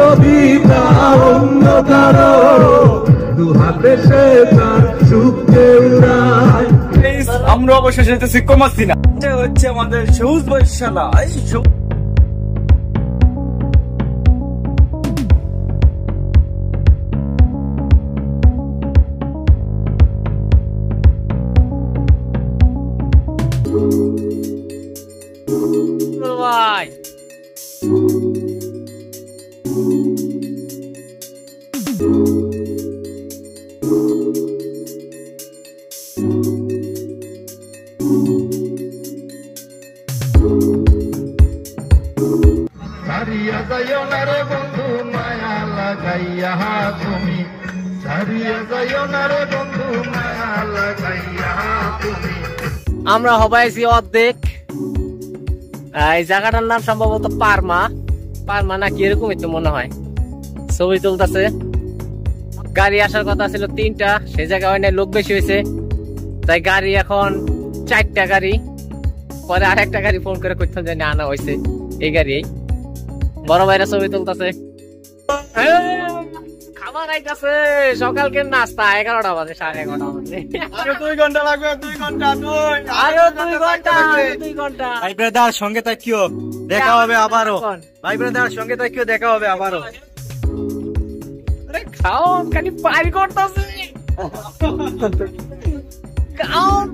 কবিতা অন্য কারো দু হাতে সে তার সুখকে উড়ায়। আমরা অবশ্যই যেতেছি কমাসিনা, এটা হচ্ছে আমাদের সবুজ বৈশালা। ভাই ছাড়িয়া যাইও না রে বন্ধু মায়া লাগাইয়া তুমি, ছাড়িয়া যাইও না রে বন্ধু মায়া লাগাইয়া তুমি। আমরা হবাইছি অর্ধেক। এই জায়গাটার নাম সম্ভবত পারমা, পারমা নাকি এরকমই তো মনে হয়। ছবি তুলতেছে। গাড়ি আসার কথা ছিল 3টা, সেই জায়গায় হয় নাই, লোক বেশি হয়েছে, তাই গাড়ি এখন 4টা গাড়ি। পরে আরেকটা গাড়ি ফোন করে কোথাও জানি আনা হয়েছে এই গাড়ি। বড় ভাইরা ছবি তুলতেছে। খাবার আইতাছে, সকালকে নাস্তা 11টা বাজে, 11:30 বাজে। আরো 2 ঘন্টা লাগবে, 2 ঘন্টা, আরো 2 ঘন্টা। ভাই ব্রাদার সঙ্গে তাকিও, দেখা হবে আবারও। ভাই ব্রাদার সঙ্গে তাকিও, দেখা হবে আবারও। আরে খাওন খালি পারি করতেছে, খাওন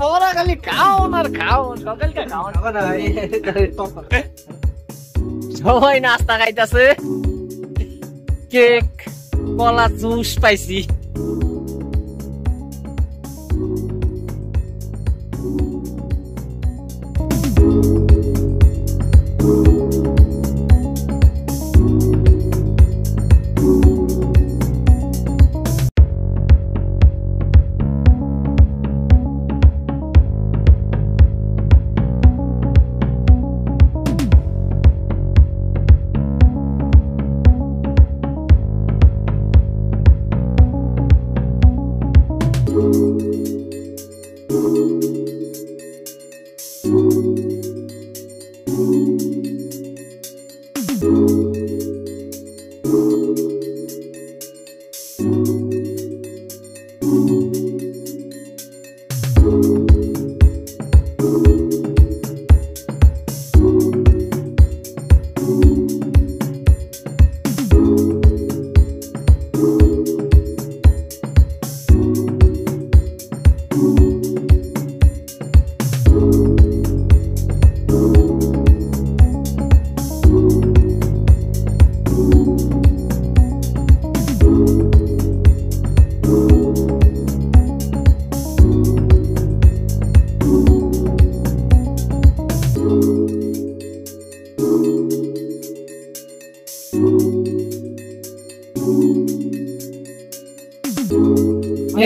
বড় খালি খাওন আর খাওন, সকালকে খাওন। সবাই নাস্তা খাইতেছে, কেক, কলা, জুস পাইছি।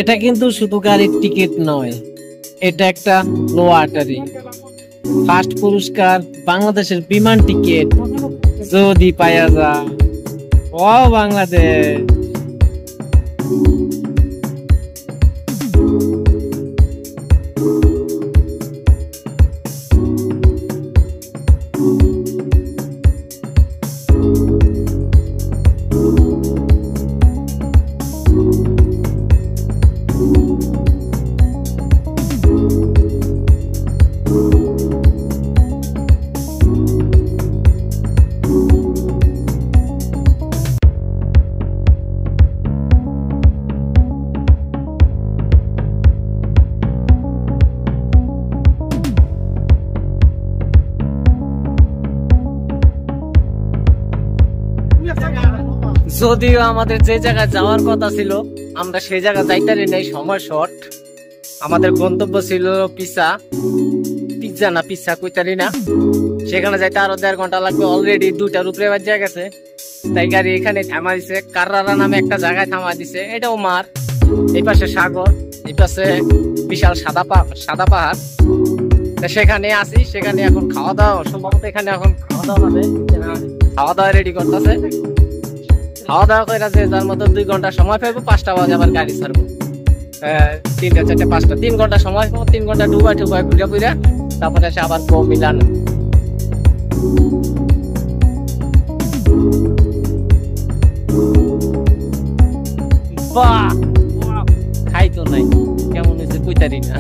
এটা কিন্তু শুধু গাড়ির টিকিট নয়, এটা একটা লটারি। ফার্স্ট পুরস্কার বাংলাদেশের বিমান টিকিট যদি পাওয়া যায়। ও বাংলাদেশ, যদিও আমাদের যে জায়গায় যাওয়ার কথা ছিল আমরা সেই জায়গায় যাইতারি নাই, সময় শর্ট। আমাদের গন্তব্য ছিল পিজ্জা কইতারি না, সেখানে যাইতে আরো 1.5 ঘন্টা লাগবে। অলরেডি 2টার উপরে বাজে গেছে, তাই গাড়ি এখানে থামা দিছে। কাররারা নামে একটা জায়গায় থামা দিছে, এটাও মার। এই পাশে সাগর, এই পাশে বিশাল সাদা পাহাড়। সেখানে আসি, সেখানে এখন খাওয়া দাওয়া, সম্ভবত এখানে এখন খাওয়া দাওয়া হবে, খাওয়া দাওয়া রেডি করতেছে। খাওয়া দাওয়া করে যে যার মতো 2 ঘন্টা সময় পাইবো, 5টা বাজে আবার গাড়ি ছাড়বো। 3টা 4টা 5টা 3 ঘন্টা সময় পাবো। 3 ঘন্টা ডুবাই ঘুরে ফিরে তারপরে এসে আবার মিলান। বাহ খাই তো নাই কেমন হয়েছে কইতারি না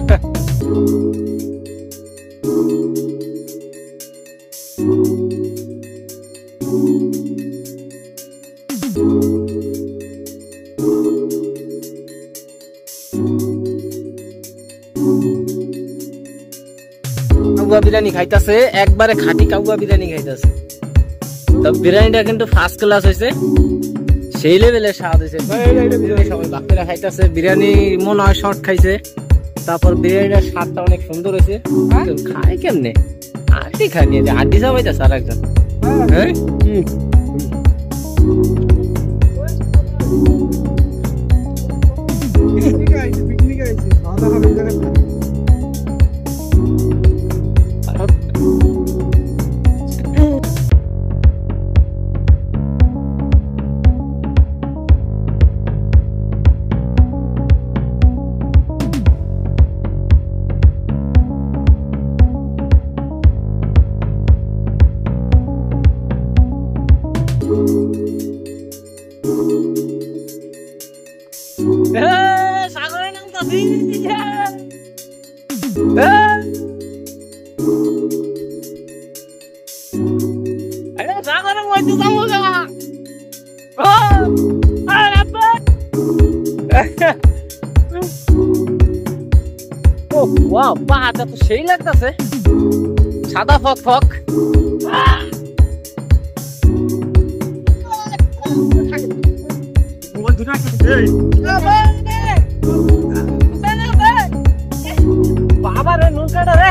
কাউয়া বিরিয়ানি খাইতাছে একবারে খাঁটি কাউয়া বিরিয়ানি খাইতাছে তো বিরিয়ানিটা কিন্তু ফার্স্ট ক্লাস হয়েছে সেই লেভেলের স্বাদ হয়েছে সবাই বাচ্চারা খাইতেছে বিরিয়ানি মনে হয় শর্ট খাইছে তারপর বিরিয়ানিটার স্বাদটা অনেক সুন্দর হয়েছে খায় কেমনে আড্ডি খাই নিয়ে আড্ডি সবাই যাচ্ছে আর একজন হ্যাঁ সাগরের নাম তো সাগরের মধ্যে যাবো পাহাড়টা তো সেই লাগতেছে সাদা ফক ফক বাবা রে নৌকাটা রে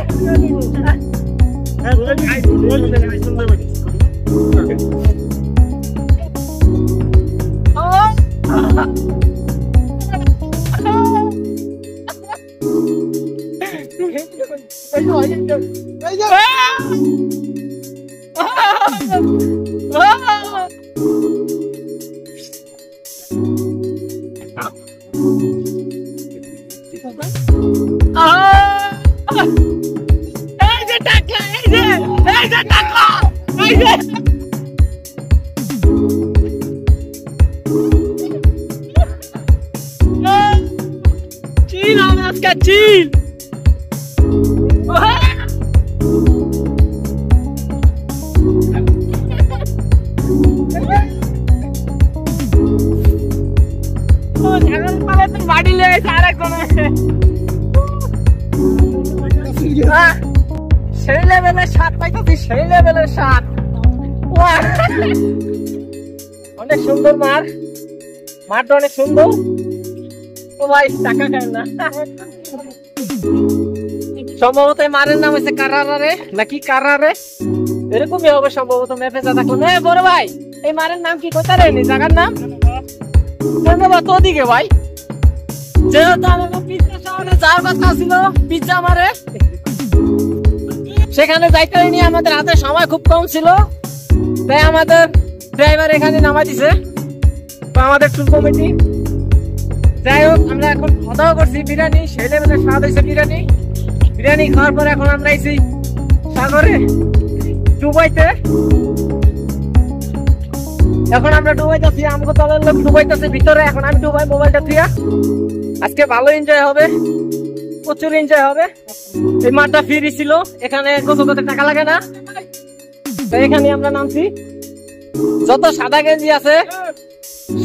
চিল বাড়ি লেগেছে আর এক সেই লেভেলের স্বাদ পাইতেছি সেই লেভেলের স্বাদ অনেক সুন্দর মাঠটা অনেক সুন্দর ও ভাই টাকা খায় না সম্ভবত মারের নাম হচ্ছে কারারে নাকি কারারে এরকমই হবে সম্ভবত ম্যাপে যা থাকলো না বড় ভাই এই মারের নাম কি কোথায় রে জায়গার নাম ধন্যবাদ ওদিকে ভাই যেহেতু আমাকে পিজ্জা শহরে যাওয়ার কথা ছিল পিজ্জা মারে সেখানে যাইতে হয়নি আমাদের হাতে সময় খুব কম ছিল তাই আমাদের ড্রাইভার এখানে নামাই দিছে আমাদের ট্যুর কমিটি যাই হোক আমরা এখন খাওয়া দাওয়া করছি বিরিয়ানি সেই লেভেলের স্বাদ হয়েছে বিরিয়ানি খাওয়ার পর এখন আমরা এসেছি সাগরে ডুবাইতে এখন আমরা ডুবাইতেছি আমাকে দলের লোক ডুবাইতেছে ভিতরে এখন আমি ডুবাই মোবাইলটা থুয়া আজকে ভালো এনজয় হবে প্রচুর এনজয় হবে এই মাঠটা ফ্রি ছিল এখানে গোসল করতে টাকা লাগে না তাই এখানে আমরা নামছি যত সাদা গেঞ্জি আছে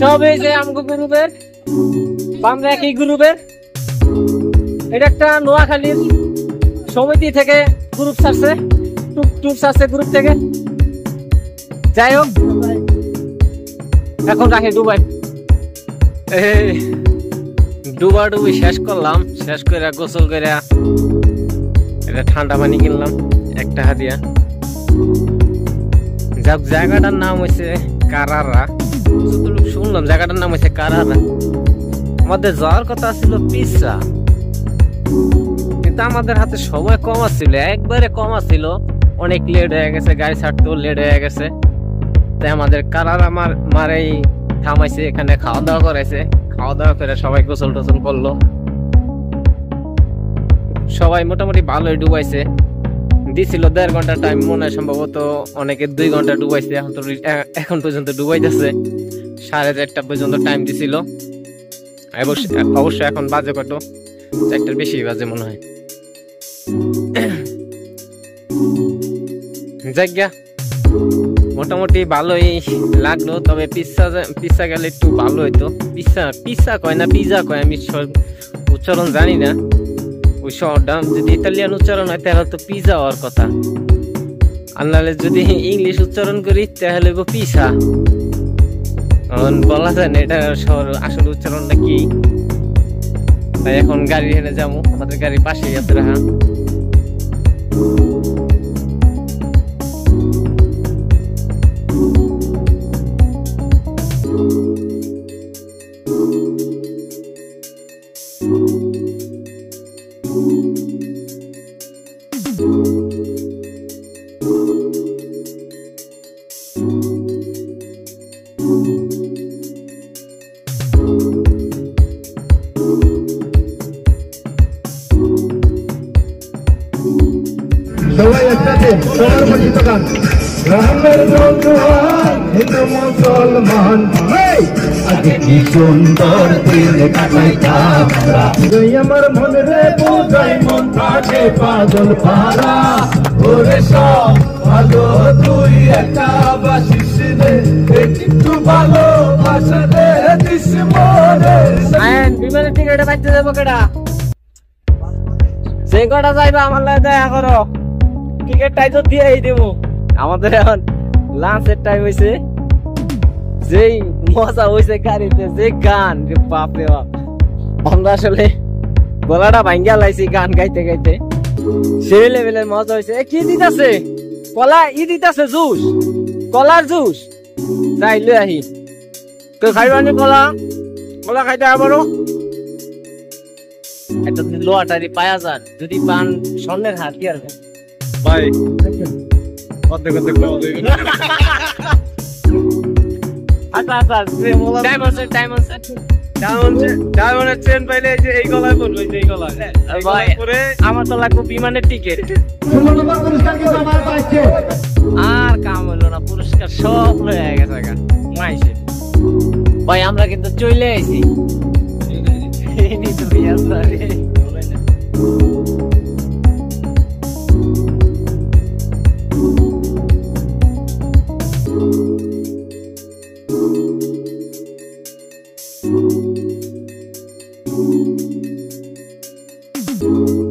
সব এই যে আমগো গ্রুপের আমরা একই গ্রুপের এটা একটা নোয়াখালীর সমিতি থেকে গ্রুপ ছাড়ছে ট্যুর ছাড়ছে গ্রুপ থেকে যাই হোক এখন রাখে ডুবাই ডুবি শেষ করলাম শেষ করে গোসল করে এটা ঠান্ডা পানি কিনলাম একটা হাতিয়া যাক জায়গাটার নাম হয়েছে কারারা শুনলাম জায়গাটার নাম হয়েছে কারারা আমাদের যাওয়ার কথা ছিল পিসা কিন্তু আমাদের হাতে সময় কম ছিল একবারে কম ছিল অনেক লেট হয়ে গেছে গাড়ি ছাড়তেও লেট হয়ে গেছে তাই আমাদের কারারা মারেই থামাইছে এখানে খাওয়া দাওয়া করেছে খাওয়া দাওয়া করে সবাই গোসল টোসল করলো সবাই মোটামুটি ভালোই ডুবাইছে দিছিল 1.5 ঘন্টা টাইম মনে হয় সম্ভবত অনেকে 2 ঘন্টা ডুবাইছে এখন পর্যন্ত ডুবাইতেছে 4:30 পর্যন্ত টাইম দিছিল অবশ্য এখন বাজে কত, 4টার বেশি বাজে মনে হয়। জায়গা মোটামুটি ভালোই লাগলো, তবে পিৎজা গেলে একটু ভালো হইতো। পিৎজা কয় না পিজা কয়, আমি উচ্চারণ জানি না। ওই শহরটা যদি ইতালিয়ান উচ্চারণ হয় তাহলে তো পিজা হওয়ার কথা, আর নাহলে যদি ইংলিশ উচ্চারণ করি তাহলে পিসা। বলা যায় না এটা শহর আসলে উচ্চারণটা কি। তাই এখন গাড়ি হেনে যাবো, আমাদের গাড়ির পাশেই আছে রাহা। সবাই একসাথে সবার পরিচিত গান। রামের বন্ধুয়ান হিন্দু মুসলমান ভাই, আগে কি সুন্দর দিন কাটাইতাম আমরা। তুই আমার মনে রে বোঝাই, মন থাকে পাগল পারা। ওরে সব ভালো তুই একটা বাসিস রে, একটু ভালো বাসা দে দিস মনে। বিমানের টিকিটে পাইতে যাবো কেডা? যে কটা যাইবা আমার লাগে দেখা করো, টিকিটটাই তো দিয়েই দেবো। আমাদের এখন লাঞ্চের টাইম হয়েছে, যেই মজা হয়েছে গাড়িতে, যে গান বাপরে বাপ। আমরা আসলে গলাটা ভাঙ্গা লাইছি গান গাইতে গাইতে, সেই লেভেলের মজা হয়েছে। কি দিতেছে? কলা দিতেছে জুস, কলার জুস। যাই লই আহি, তো খাইবানি কলা? কলা খাইতে পারো? একটা লোয়াটারি পায়া যান, যদি পান স্বর্ণের হাত কি আর ভাই অর্ধেক অর্ধেক ডায়মন্ডের চেন পাইলে যে এই গলায় পড়বে, এই গলায় ভাই আমার তো লাগবে বিমানের টিকিট। আর কাম হইলো না, পুরস্কার সব হয়ে গেছে মাইছে। ভাই আমরা কিন্তু চলে আইছি। Thank you.